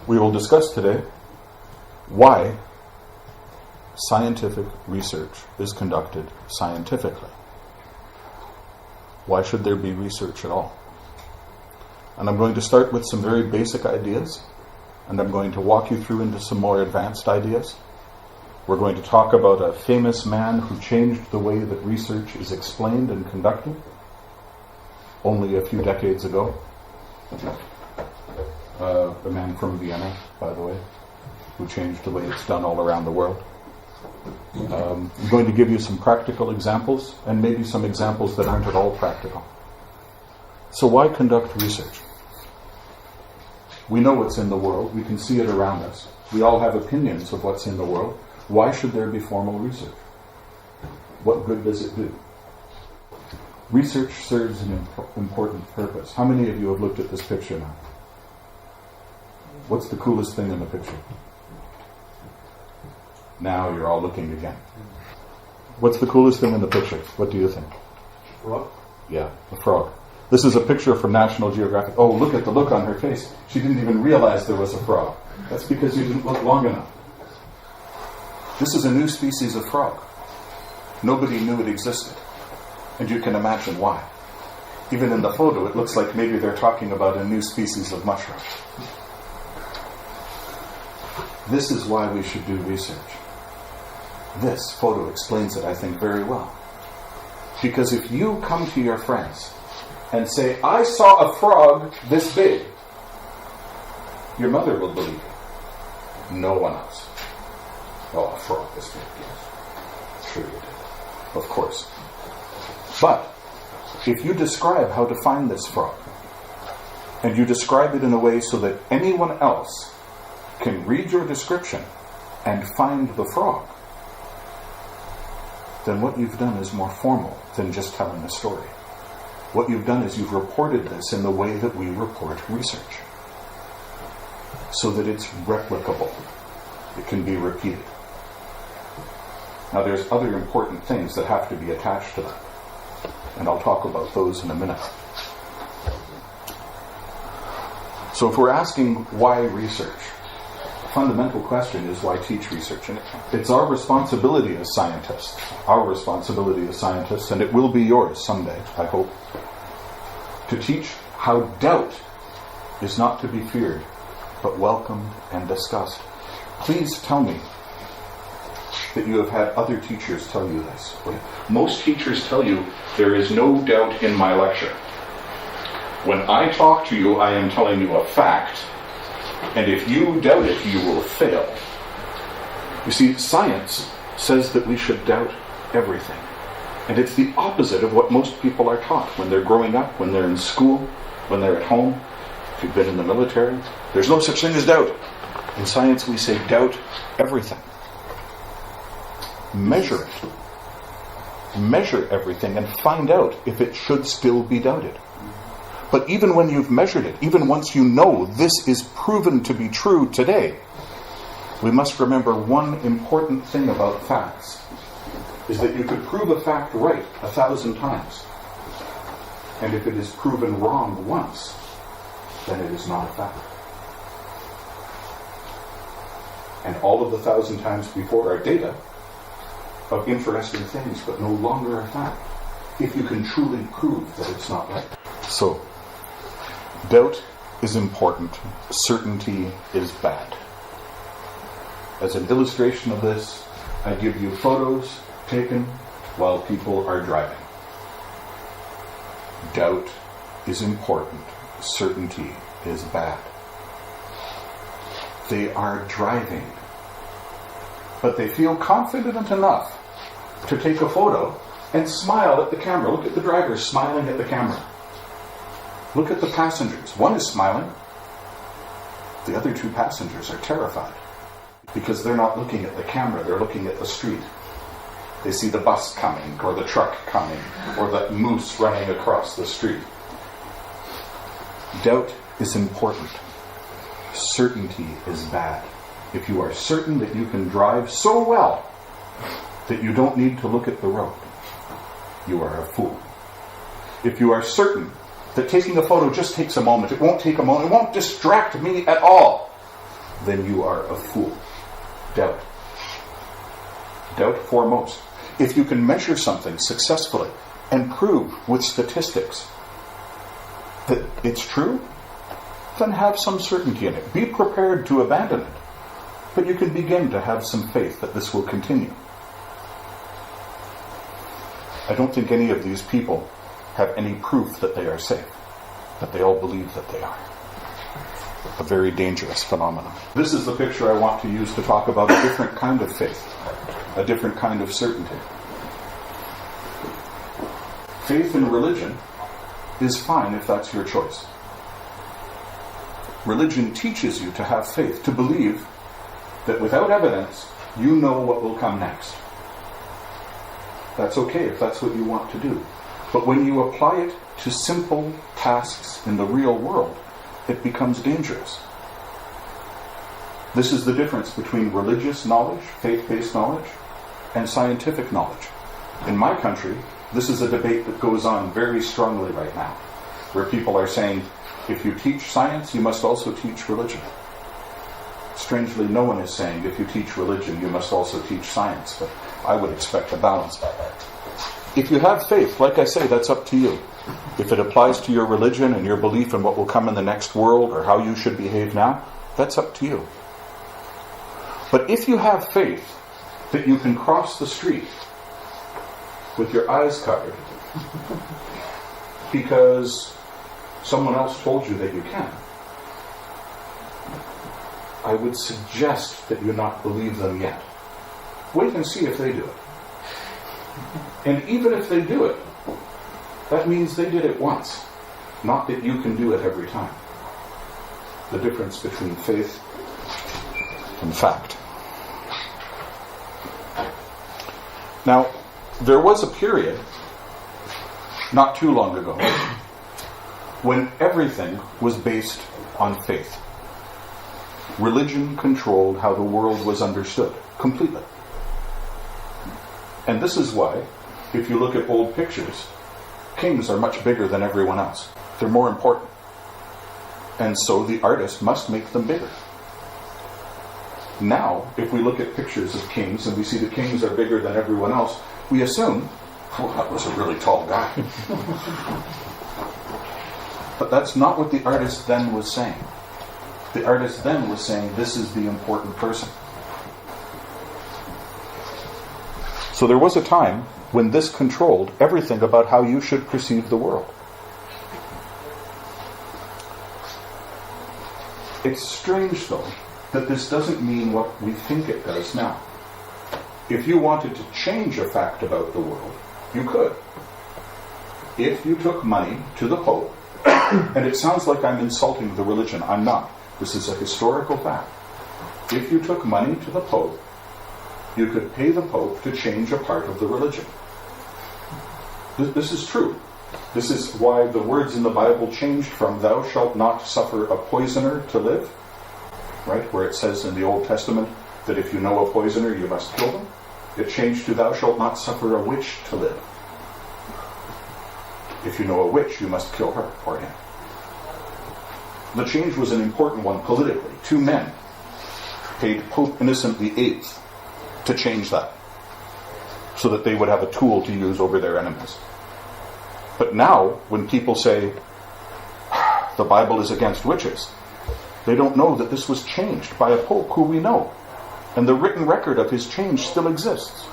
We will discuss today why scientific research is conducted scientifically. Why should there be research at all? And I'm going to start with some very basic ideas, and I'm going to walk you through into some more advanced ideas. We're going to talk about a famous man who changed the way that research is explained and conducted only a few decades ago. A man from Vienna, by the way, who changed the way it's done all around the world. I'm going to give you some practical examples, and maybe some examples that aren't at all practical. So why conduct research? We know what's in the world. We can see it around us. We all have opinions of what's in the world. Why should there be formal research? What good does it do? Research serves an important purpose. How many of you have looked at this picture now? What's the coolest thing in the picture? Now you're all looking again. What's the coolest thing in the picture? What do you think? Frog? Yeah, a frog. This is a picture from National Geographic. Oh, look at the look on her face. She didn't even realize there was a frog. That's because you didn't look long enough. This is a new species of frog. Nobody knew it existed. And you can imagine why. Even in the photo, it looks like maybe they're talking about a new species of mushroom. This is why we should do research. This photo explains it, I think, very well. Because if you come to your friends and say, I saw a frog this big, your mother will believe you. No one else. Oh, a frog this big, yes. Sure you did. Of course. But if you describe how to find this frog, and you describe it in a way so that anyone else can read your description and find the frog, then what you've done is more formal than just telling a story. What you've done is you've reported this in the way that we report research, so that it's replicable. It can be repeated. Now there's other important things that have to be attached to that, and I'll talk about those in a minute. So if we're asking why research, the fundamental question is why teach research? And it's our responsibility as scientists, and it will be yours someday, I hope, to teach how doubt is not to be feared, but welcomed and discussed. Please tell me that you have had other teachers tell you this. Most teachers tell you, there is no doubt in my lecture. When I talk to you, I am telling you a fact, and if you doubt it, you will fail. You see, science says that we should doubt everything. And it's the opposite of what most people are taught when they're growing up, when they're in school, when they're at home. If you've been in the military, there's no such thing as doubt. In science, we say doubt everything. Measure it. Measure everything and find out if it should still be doubted. But even when you've measured it, even once you know this is proven to be true today, we must remember one important thing about facts, is that you could prove a fact right 1,000 times. And if it is proven wrong once, then it is not a fact. And all of the 1,000 times before are data of interesting things, but no longer a fact, if you can truly prove that it's not right. So, doubt is important. Certainty is bad. As an illustration of this, I give you photos taken while people are driving. Doubt is important. Certainty is bad. They are driving, but they feel confident enough to take a photo and smile at the camera. Look at the driver smiling at the camera. Look at the passengers. One is smiling. The other two passengers are terrified because they're not looking at the camera, they're looking at the street. They see the bus coming, or the truck coming, or that moose running across the street. Doubt is important. Certainty is bad. If you are certain that you can drive so well that you don't need to look at the road, you are a fool. If you are certain that taking a photo just takes a moment, it won't take a moment, it won't distract me at all, then you are a fool. Doubt. Doubt foremost. If you can measure something successfully and prove with statistics that it's true, then have some certainty in it. Be prepared to abandon it, but you can begin to have some faith that this will continue. I don't think any of these people have any proof that they are safe, that they all believe that they are. A very dangerous phenomenon. This is the picture I want to use to talk about a different kind of faith, a different kind of certainty. Faith in religion is fine if that's your choice. Religion teaches you to have faith, to believe that without evidence, you know what will come next. That's okay if that's what you want to do. But when you apply it to simple tasks in the real world, it becomes dangerous. This is the difference between religious knowledge, faith-based knowledge, and scientific knowledge. In my country, this is a debate that goes on very strongly right now, where people are saying, if you teach science, you must also teach religion. Strangely, no one is saying, if you teach religion, you must also teach science, but I would expect a balance. If you have faith, like I say, that's up to you. If it applies to your religion and your belief in what will come in the next world or how you should behave now, that's up to you. But if you have faith that you can cross the street with your eyes covered because someone else told you that you can, I would suggest that you not believe them yet. Wait and see if they do it. And even if they do it, that means they did it once, not that you can do it every time. The difference between faith and fact. Now, there was a period, not too long ago, when everything was based on faith. Religion controlled how the world was understood, completely. And this is why, if you look at old pictures, kings are much bigger than everyone else. They're more important. And so the artist must make them bigger. Now, if we look at pictures of kings and we see the kings are bigger than everyone else, we assume, well, that was a really tall guy. But that's not what the artist then was saying. The artist then was saying, this is the important person. So there was a time when this controlled everything about how you should perceive the world. It's strange, though, that this doesn't mean what we think it does now. If you wanted to change a fact about the world, you could. If you took money to the Pope, and it sounds like I'm insulting the religion, I'm not. This is a historical fact. If you took money to the Pope, you could pay the Pope to change a part of the religion. This is true. This is why the words in the Bible changed from thou shalt not suffer a poisoner to live, right, where it says in the Old Testament that if you know a poisoner you must kill them. It changed to thou shalt not suffer a witch to live. If you know a witch, you must kill her or him. The change was an important one politically. 2 men paid Pope Innocent VIII to change that, so that they would have a tool to use over their enemies. But now, when people say, the Bible is against witches, they don't know that this was changed by a Pope who we know. And the written record of his change still exists.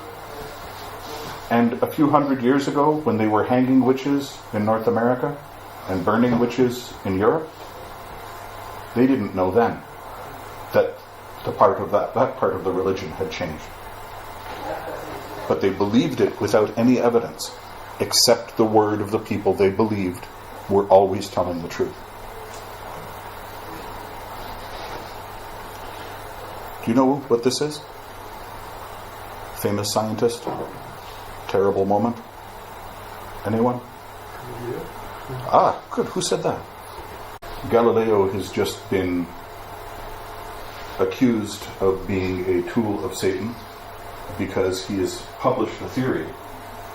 And a few hundred years ago, when they were hanging witches in North America and burning witches in Europe, they didn't know then that that part of the religion had changed. But they believed it without any evidence, except the word of the people they believed were always telling the truth. Do you know what this is? Famous scientist? Terrible moment? Anyone? Ah, good. Who said that? Galileo has just been accused of being a tool of Satan because he has published a theory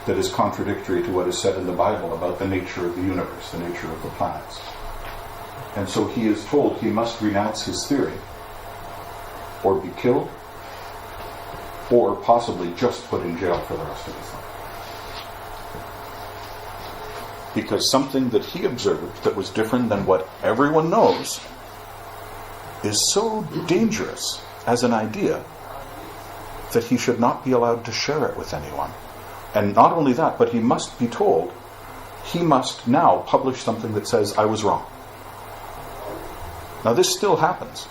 that is contradictory to what is said in the Bible about the nature of the universe, the nature of the planets. And so he is told he must renounce his theory or be killed, or possibly just put in jail for the rest of his life. Because something that he observed that was different than what everyone knows is so dangerous as an idea that he should not be allowed to share it with anyone. And not only that, but he must be told, he must now publish something that says, I was wrong. Now this still happens.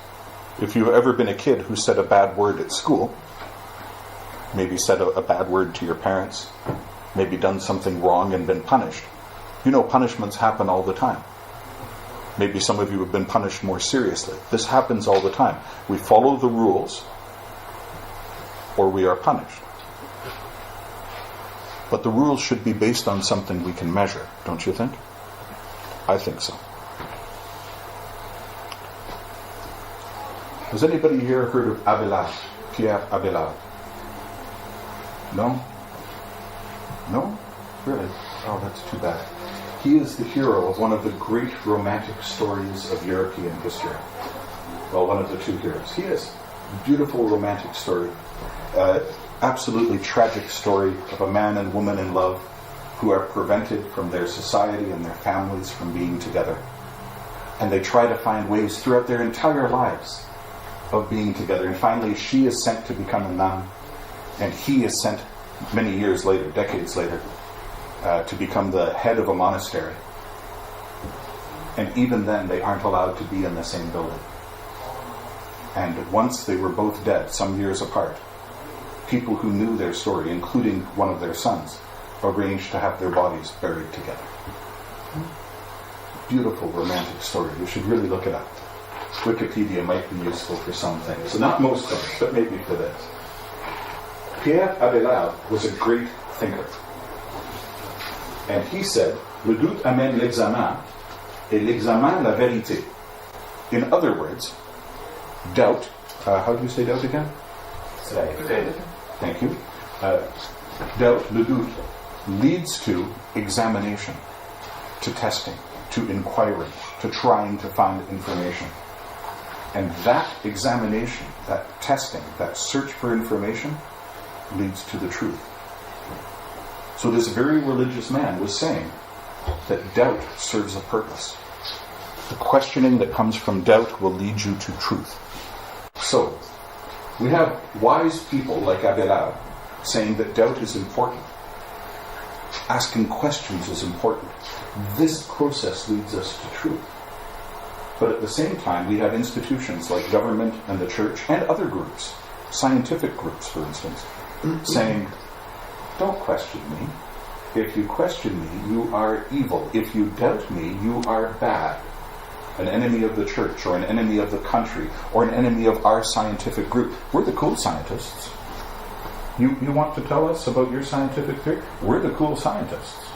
If you've ever been a kid who said a bad word at school, maybe said a bad word to your parents, maybe done something wrong and been punished, you know punishments happen all the time. Maybe some of you have been punished more seriously. This happens all the time. We follow the rules, or we are punished. But the rules should be based on something we can measure, don't you think? I think so. Has anybody here heard of Abelard? Pierre Abelard? No? No? Really? Oh, that's too bad. He is the hero of one of the great romantic stories of European history. Well, one of the two heroes. He is. A beautiful romantic story. Absolutely tragic story of a man and woman in love who are prevented from their society and their families from being together. And they try to find ways throughout their entire lives of being together. And finally, she is sent to become a nun, and he is sent many years later, decades later, to become the head of a monastery. And even then, they aren't allowed to be in the same building. And once they were both dead, some years apart, people who knew their story, including one of their sons, arranged to have their bodies buried together. Beautiful romantic story. You should really look it up. Wikipedia might be useful for some things. Not most things, but maybe for this. Pierre Abelard was a great thinker. And he said, le doute amène l'examen, et l'examen la vérité. In other words, doubt, how do you say doubt again? Thank you. Doubt, le doute, leads to examination, to testing, to inquiry, to trying to find information. And that examination, that testing, that search for information leads to the truth. So this very religious man was saying that doubt serves a purpose. The questioning that comes from doubt will lead you to truth. So, we have wise people like Abelard saying that doubt is important. Asking questions is important. This process leads us to truth. But at the same time, we have institutions like government and the church and other groups, scientific groups, for instance, saying, don't question me. If you question me, you are evil. If you doubt me, you are bad. An enemy of the church, or an enemy of the country, or an enemy of our scientific group. We're the cool scientists. You want to tell us about your scientific theory? We're the cool scientists.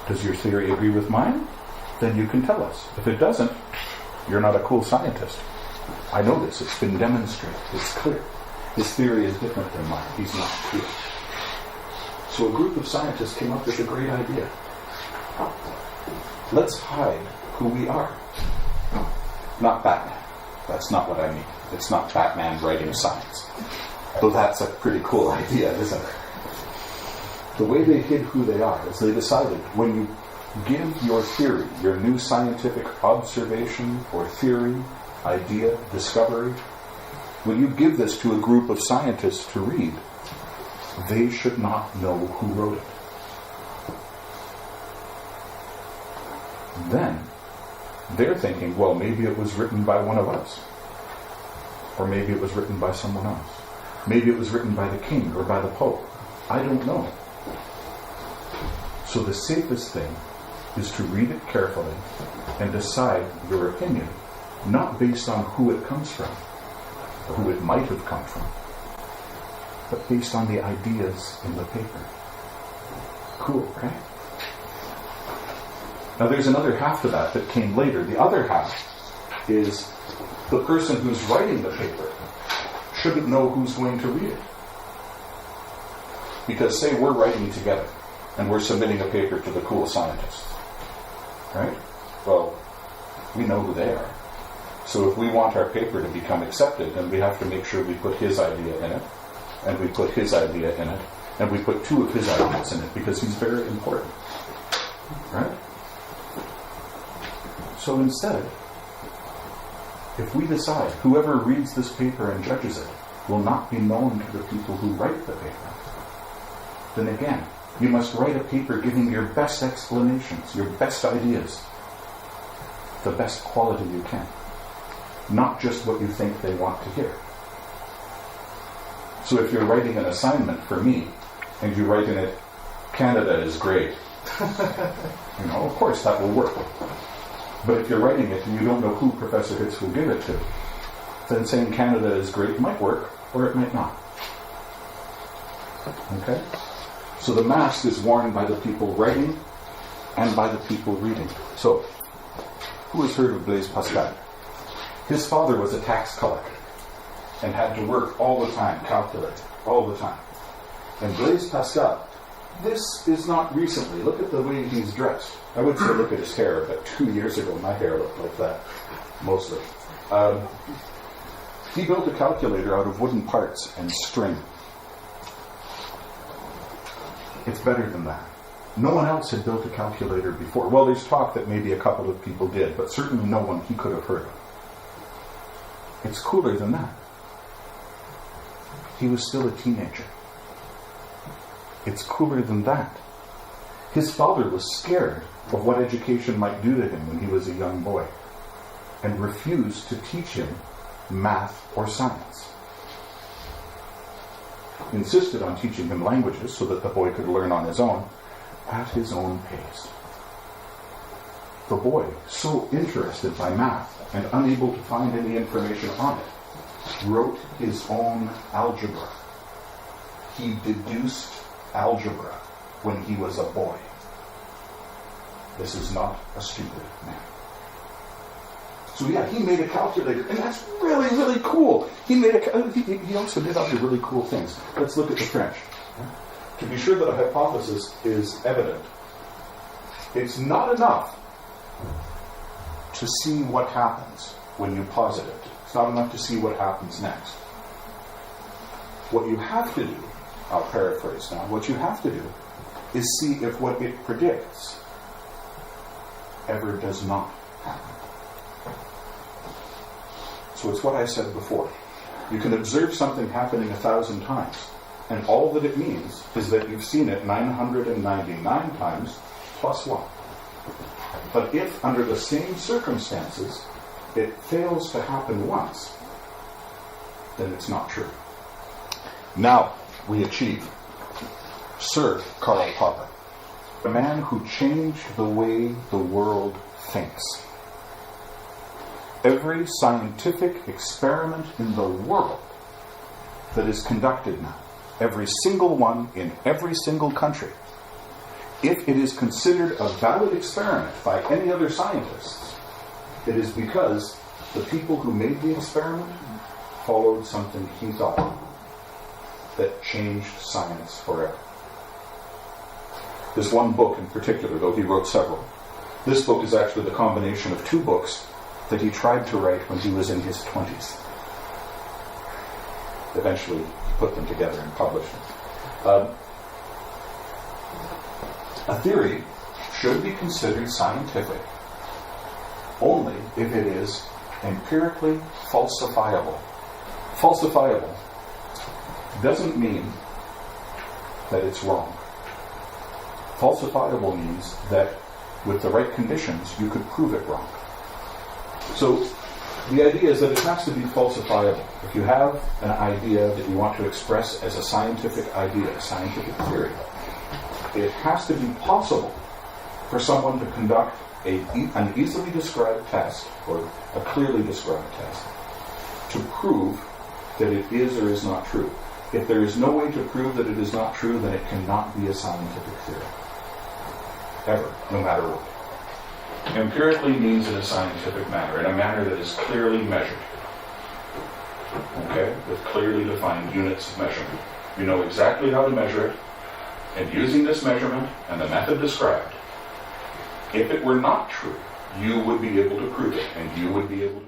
Does your theory agree with mine? Then you can tell us. If it doesn't, you're not a cool scientist. I know this. It's been demonstrated. It's clear. His theory is different than mine. He's not clear. So a group of scientists came up with a great idea. Let's hide who we are. Not Batman. That's not what I mean. It's not Batman writing science. Though that's a pretty cool idea, isn't it? The way they hid who they are is they decided when you give your theory, your new scientific observation or theory, idea, discovery, when you give this to a group of scientists to read, they should not know who wrote it. Then, they're thinking, well, maybe it was written by one of us. Or maybe it was written by someone else. Maybe it was written by the king or by the pope. I don't know. So the safest thing is to read it carefully and decide your opinion, not based on who it comes from, or who it might have come from, but based on the ideas in the paper. Cool, right? Now there's another half to that that came later. The other half is the person who's writing the paper shouldn't know who's going to read it. Because say we're writing together and we're submitting a paper to the cool scientists, right? Well, we know who they are. So if we want our paper to become accepted, then we have to make sure we put his idea in it, and we put his idea in it, and we put 2 of his ideas in it, because he's very important. Right? So instead, if we decide whoever reads this paper and judges it will not be known to the people who write the paper, then again, you must write a paper giving your best explanations, your best ideas, the best quality you can, not just what you think they want to hear. So if you're writing an assignment for me, and you write in it, Canada is great, of course that will work. But if you're writing it and you don't know who Professor Hitz will give it to, then saying Canada is great might work, or it might not. Okay? So the mask is worn by the people writing and by the people reading. So, who has heard of Blaise Pascal? His father was a tax collector and had to work all the time, calculate, all the time. And Blaise Pascal, this is not recently. Look at the way he's dressed. I would say look at his hair, but 2 years ago my hair looked like that, mostly. He built a calculator out of wooden parts and string. It's better than that. No one else had built a calculator before. Well, there's talk that maybe a couple of people did, but certainly no one he could have heard of. It's cooler than that. He was still a teenager. It's cooler than that. His father was scared of what education might do to him when he was a young boy, and refused to teach him math or science. He insisted on teaching him languages so that the boy could learn on his own, at his own pace. The boy, so interested by math and unable to find any information on it, wrote his own algebra. He deduced algebra when he was a boy. This is not a stupid man. So yeah, he made a calculator, and that's really, really cool. He also did other really cool things. Let's look at the French. To be sure that a hypothesis is evident, it's not enough to see what happens when you posit it. It's not enough to see what happens next. What you have to do, I'll paraphrase now, what you have to do is see if what it predicts ever does not happen. So it's what I said before. You can observe something happening 1,000 times, and all that it means is that you've seen it 999 times plus 1. But if, under the same circumstances, it fails to happen once, then it's not true. Now we achieve Sir Karl Popper, a man who changed the way the world thinks. Every scientific experiment in the world that is conducted now, every single one in every single country, if it is considered a valid experiment by any other scientists, it is because the people who made the experiment followed something he thought that changed science forever. There's one book in particular, though he wrote several. This book is actually the combination of 2 books that he tried to write when he was in his 20s. Eventually, he put them together and published them. A theory should be considered scientific only if it is empirically falsifiable. Falsifiable doesn't mean that it's wrong. Falsifiable means that with the right conditions, you could prove it wrong. So the idea is that it has to be falsifiable. If you have an idea that you want to express as a scientific idea, a scientific theory, it has to be possible for someone to conduct an easily described test, or a clearly described test, to prove that it is or is not true. If there is no way to prove that it is not true, then it cannot be a scientific theory. Ever, no matter what. Empirically means in a scientific manner, in a manner that is clearly measured. Okay? With clearly defined units of measurement. You know exactly how to measure it, and using this measurement and the method described, if it were not true, you would be able to prove it, and you would be able to